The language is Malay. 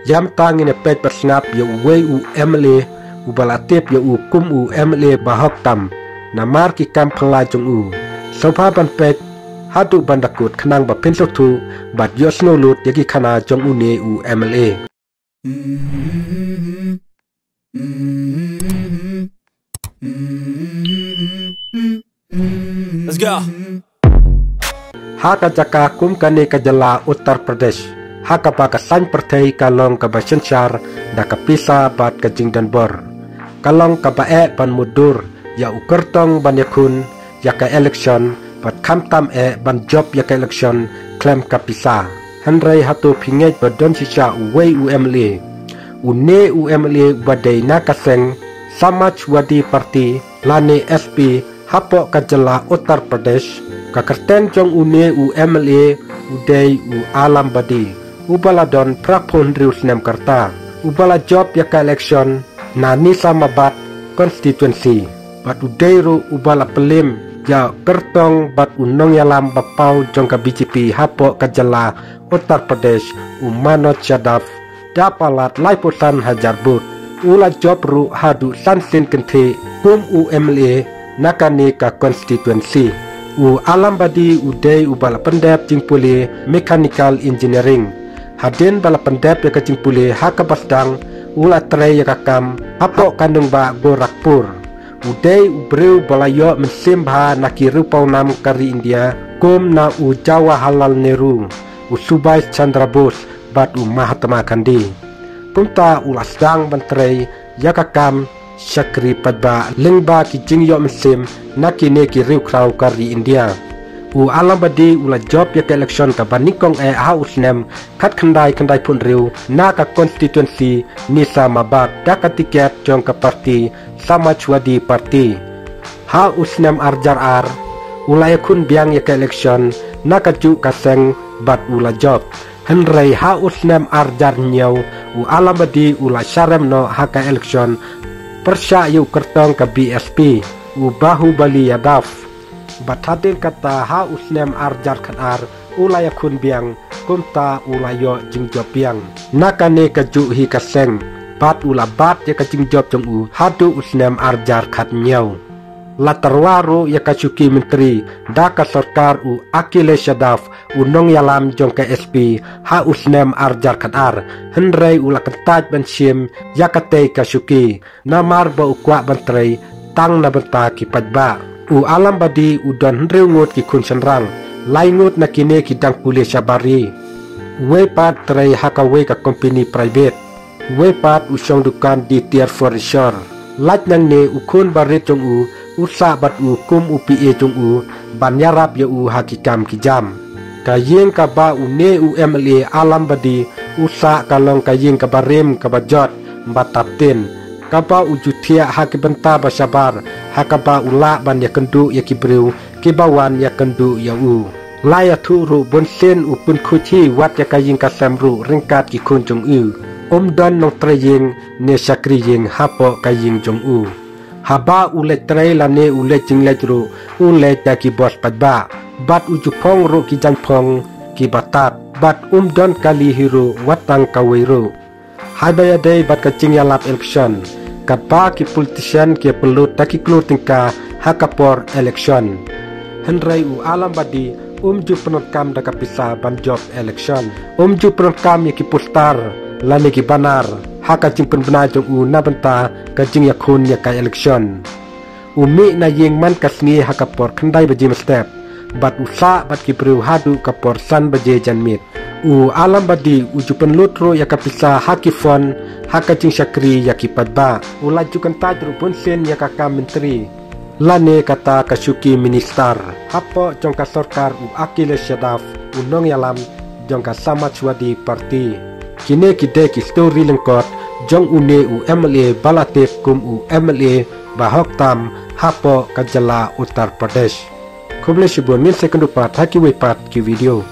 jam tang ina pet persnap ya uwe u emle u balatip ya u kum u emle bahok tam namar ki kam phala jong u sopa ban pet hatu bandakut khnang ba pen tu bat yosno lut yaki khana jong u ne u emle. Let's go. Haka jaka kum kane kajala Uttar Pradesh. Haka pa kasan pertai kalong kabasensyar da kapisa bat kajing dan bor. Kalong kabae ban mudur ya ukertong ban yakun ya ka election bat kamtam ban job ya ka election klem kapisa. Handrai hatu pinget badon sisa uwe UMLA. Une UMLA badai nakaseng Samajwadi Party lane SP hapo kajala Uttar Pradesh kakerten jong une UMLA udai u alam badi ubaladon prapon rius nem karta ubala job ya ka election na Nizamabad constituency bat udai ru ubala pelim ya kertong bat unong yalam bapau jong ka BJP hapo kajala Uttar Pradesh Manoj Yadav dapalat laiputan hajar but ula job ru hadu sansin kente kum UMLA nakani ka constituency u alam badi udai u bala pendep jingpule mechanical engineering hadin bala pendep ya ka jingpule haka basdang ula trei ya kakam hapo kandung ba Gorakhpur udai u breu balayo mensim bha nakiru paunam kari India kum na u Jawaharlal Nehru u Subhas Chandra Bose bat u Mahatma Gandhi kumta ulasdang bantrei yakakam Shakri padba lengba ki jingyo mesim nakine ki riu krau kari India u alam badi ula job ya election ka banikong ha usnem khat khandai pun riu na ka constituency Nizamabad da ka tiket jong ka parti Samajwadi Party ha usnem arjar ar ula yakun biang ya election na ka ju kaseng bat ula job Henry ha usnem arjar nyau u alam badi ula syarem no haka election persya yu kertong ke BSP u Bahubali Yadav bathatin kata ha usnem arjar khanar ula yakun biang kumta ula yo jingjob biang nakane kaju hi kaseng bat ula bat ya kajingjob jong u hadu usnem arjar khat nyau latarwaru ya kasuki menteri daka sarkar u Akhilesh Yadav unong yalam jong ke SP ha usnem arjar khanar henrei ula kentaj bensim yakate kasuki namar ba ukwa bentrei tang na benta ki padba u alam badi udon henreu ngut ki kun senrang laingut nakine ki dang pule sabari we pat trei hakawe ka company private we pat usong dukan di tier furniture laj nang ne ukun barit jong u usa bat u kum UPA jong u banyarap ya u hakikam kijam kayeng ka ba une UMLA alam badi usa kalong kayeng ka barem ka bajot batapten ka ba ujutia hakibenta basabar hakaba ula ban ya kendu ya kibreu kibawan ya kendu ya u laya thuru bonsen u pun khuchi wat ya kayeng ka samru ringkat ki kun jong u don nong treyeng ne sakri yeng hapo kayeng jong u haba ule trei lane ule jinglejru ule taki bos padba bat ujupong ru ki janpong ki batat bat don kali hiru watang kawiru habaya day bat kacing yalap election kapa ki politician ki pelut taki klu tingka hakapor election henrai u alam badi ju penokam da kapisa ban job election ju penokam ki postar lane ki banar haka jing penbena jong u na benta kajing yakun ya ka election umi na yeng man kasni hakapor khandai baji step bat usa bat ki pru hadu kapor san baje janmit u alam badi ujupen lutro ya kapisa hakifon haka jing sakri ya kipadba ulajukan tajru bonsen ya ka menteri lane kata kasuki minister hapo jong ka sarkar u Akhilesh Yadav unong yalam jong ka Samajwadi Party kine kide ki story lengkot jong une UMLA balatip kum UMLA bahok tam hapo kajala Uttar Pradesh. Kuble shibun min sekundu pat haki we pat ki video.